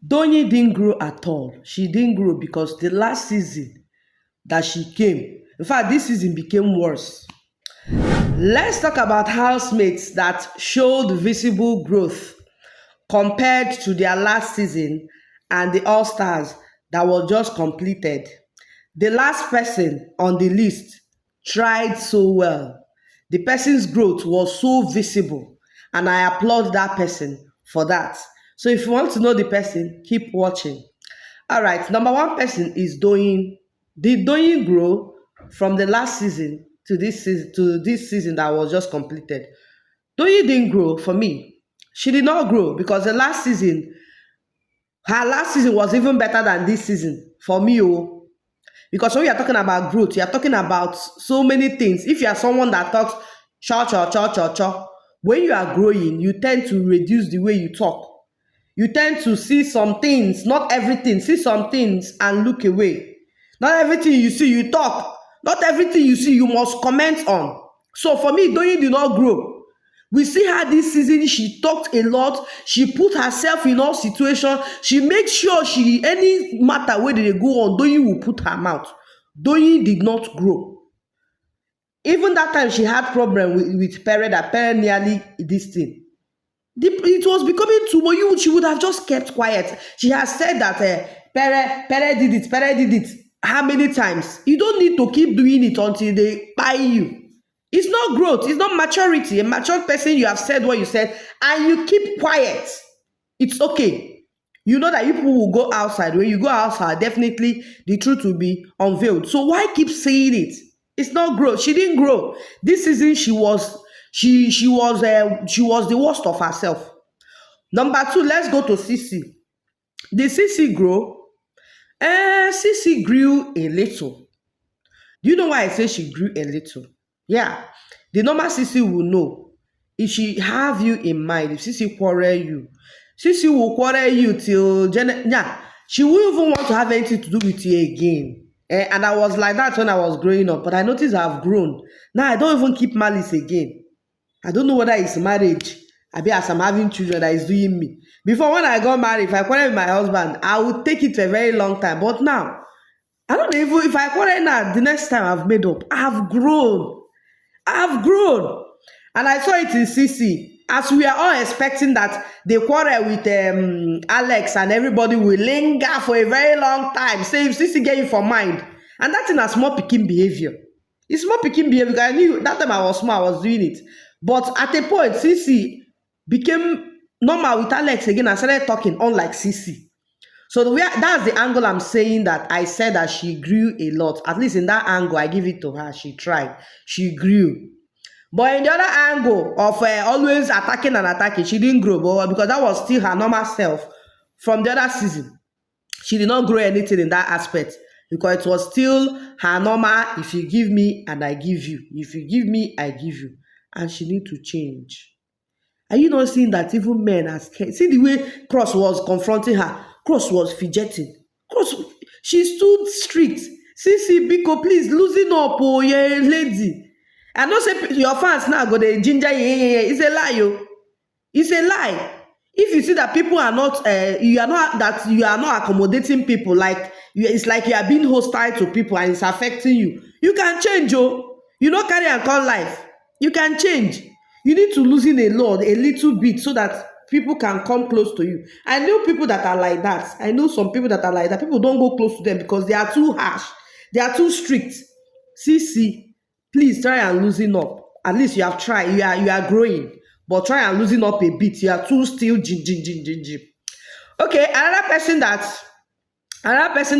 Doyin didn't grow at all. She didn't grow because the last season that she came, in fact, this season became worse. Let's talk about housemates that showed visible growth compared to their last season and the All Stars that was just completed. The last person on the list tried so well. The person's growth was so visible, and I applaud that person for that. So if you want to know the person, keep watching. All right, number one person is Doyin. Did Doyin grow from the last season to this season that was just completed? Doyin didn't grow for me. She did not grow because the last season, her last season was even better than this season for me. Oh, because when you are talking about growth, you are talking about so many things. If you are someone that talks cha cha cha cha cha, when you are growing, you tend to reduce the way you talk. You tend to see some things, not everything, see some things and look away. Not everything you see, you talk. Not everything you see, you must comment on. So for me, Doyin did not grow. We see her this season, she talked a lot, she put herself in all situations, she made sure any matter where they go on, Doyin will put her mouth. Doyin did not grow. Even that time she had problem with Pere, that Pere nearly this thing. It was becoming too much. She would have just kept quiet. She has said that Pere did it, Pere did it. How many times? You don't need to keep doing it until they buy you. It's not growth, it's not maturity. A mature person, you have said what you said, and you keep quiet. It's okay. You know that people will go outside. When you go outside, definitely the truth will be unveiled. So why keep saying it? It's not growth. She didn't grow. This season she was the worst of herself. Number two, let's go to Sissy. Did Sissy grow? Sissy grew a little. Do you know why I say she grew a little? Yeah, the normal Sissy will know. If she have you in mind, if Sissy quarrel you, Sissy will quarrel you till yeah, she won't even want to have anything to do with you again. And I was like that when I was growing up, but I noticed I've grown. Now I don't even keep malice again. I don't know whether it's marriage. I be as I'm having children that is doing me. Before, when I got married, if I quarrel with my husband, I would take it for a very long time. But now, I don't even, if I quarrel now, the next time I've made up, I've grown. I've grown. And I saw it in CC. As we are all expecting that the quarrel with Alex and everybody will linger for a very long time. Say if CC get you for mind. And that thing is small picking behavior. It's small picking behavior because I knew that time I was small, I was doing it. But at a point, CC became normal with Alex again and started talking unlike CC. So that's the angle I'm saying that I said that she grew a lot. At least in that angle, I give it to her. She tried. She grew. But in the other angle of always attacking, she didn't grow. But because that was still her normal self from the other season. She did not grow anything in that aspect. Because it was still her normal, if you give me and I give you. If you give me, I give you. And she need to change. Are you not seeing that even men are scared? See the way Cross was confronting her. Cross was fidgeting. Cross, she stood strict. Sissy Biko, please loosen up, oh yeah, lady. I know say your fans now go the ginger, yeah. It's a lie, yo. It's a lie. If you see that people are not, you are not accommodating people, like it's like you are being hostile to people and it's affecting you. You can change, oh. You don't carry and call life. You can change. You need to loosen a little bit so that people can come close to you. I know people that are like that. I know some people that are like that. People don't go close to them because they are too harsh. They are too strict. See, please try and loosen up. At least you have tried. You are growing. But try and loosen up a bit. You are too still jing. Okay, another person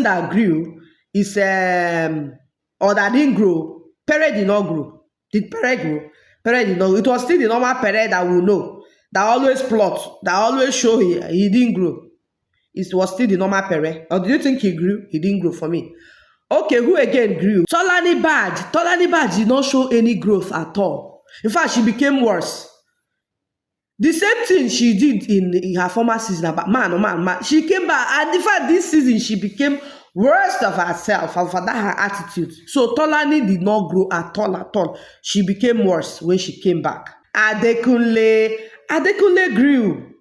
that grew is or that didn't grow. Pere did not grow. Did Pere grow? Pere did not. It was still the normal Pere that we know, that always plot, that always show he didn't grow. It was still the normal Pere. Or do you think he grew? He didn't grow for me. Okay, who again grew? Tolani Baj. Tolani Baj did not show any growth at all. In fact, she became worse. The same thing she did in her former season about man. She came back, and in fact, this season she became worst of herself and for that her attitude. So Tolani did not grow at all. She became worse when she came back. Adekunle grew.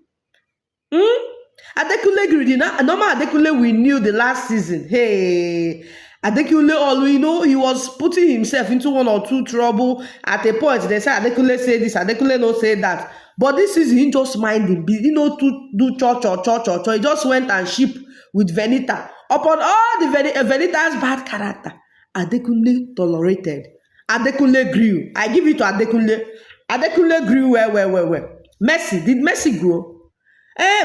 Adekunle grew. The normal Adekunle we knew the last season. Hey, Adekunle, all we know, he was putting himself into one or two trouble. At a point, they said Adekunle say this, Adekunle no say that. But this season, he just minding, to do church or church or church. He just went and ship with Venita. Upon all the Venita's bad character, Adekunle tolerated. Adekunle grew. I give it to Adekunle. Adekunle grew well. Mercy, did Mercy grow?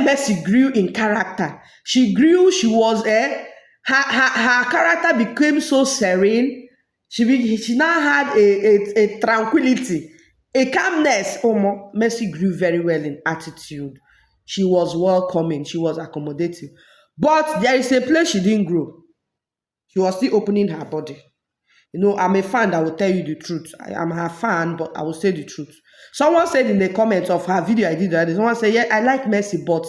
Mercy grew in character. She grew. She was her character became so serene. She now had a tranquility, a calmness. Mercy grew very well in attitude. She was welcoming. She was accommodating. But there is a place she didn't grow. She was still opening her body. I'm a fan that will tell you the truth. I am her fan, but I will say the truth. Someone said in the comments of her video I did that, someone said, yeah, I like Mercy, but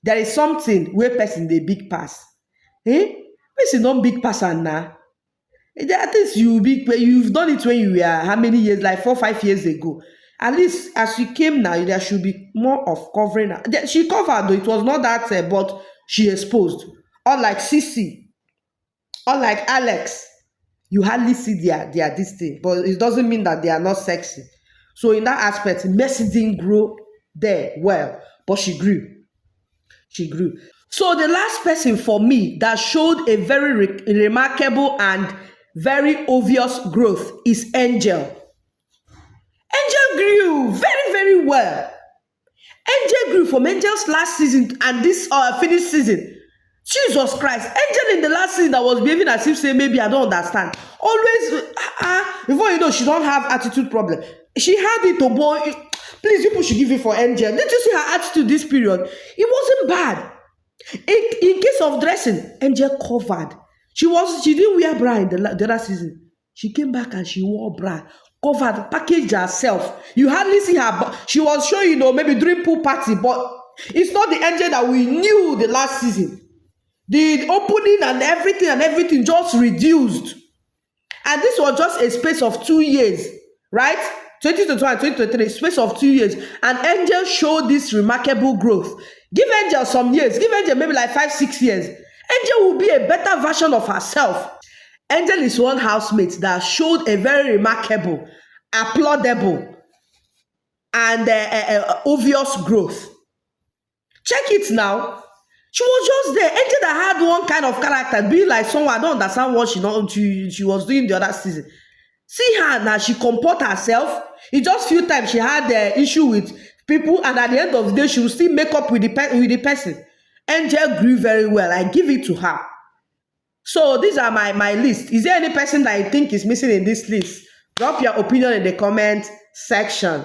there is something where person they big pass. Mercy not big pass and now. At least you've done it when you were how many years, like 4-5 years ago. At least as you came now, there should be more of covering. She covered though, it was not that, but she exposed. Unlike Sissy, unlike Alex. You hardly see their this thing, but it doesn't mean that they are not sexy. So in that aspect, Mercy didn't grow there well, but she grew. She grew. So the last person for me that showed a very remarkable and very obvious growth is Angel. Angel grew very well. Angel grew from Angel's last season and this finished season. Jesus Christ, Angel in the last season that was behaving as if say maybe I don't understand. Always, before you know, she don't have attitude problem. She had it to boy. Please, people should give it for Angel. Did you see her attitude this period? It wasn't bad. In case of dressing, Angel covered. She didn't wear bra in the other season. She came back and she wore bra, covered, packaged herself. You hardly see her. She was showing, maybe during pool party, but it's not the Angel that we knew the last season. The opening and everything just reduced. And this was just a space of 2 years, right? 2022 and 2023, space of 2 years. And Angel showed this remarkable growth. Give Angel some years. Give Angel maybe like 5-6 years. Angel will be a better version of herself. Angel is one housemate that showed a very remarkable, applaudable, and obvious growth. Check it now. She was just there. Angel that had one kind of character, being like someone, I don't understand what she was doing the other season. See her now, she comport herself. In just few times, she had the issue with people, and at the end of the day, she will still make up with the person. Angel grew very well. I give it to her. So these are my list. Is there any person that you think is missing in this list? Drop your opinion in the comment section.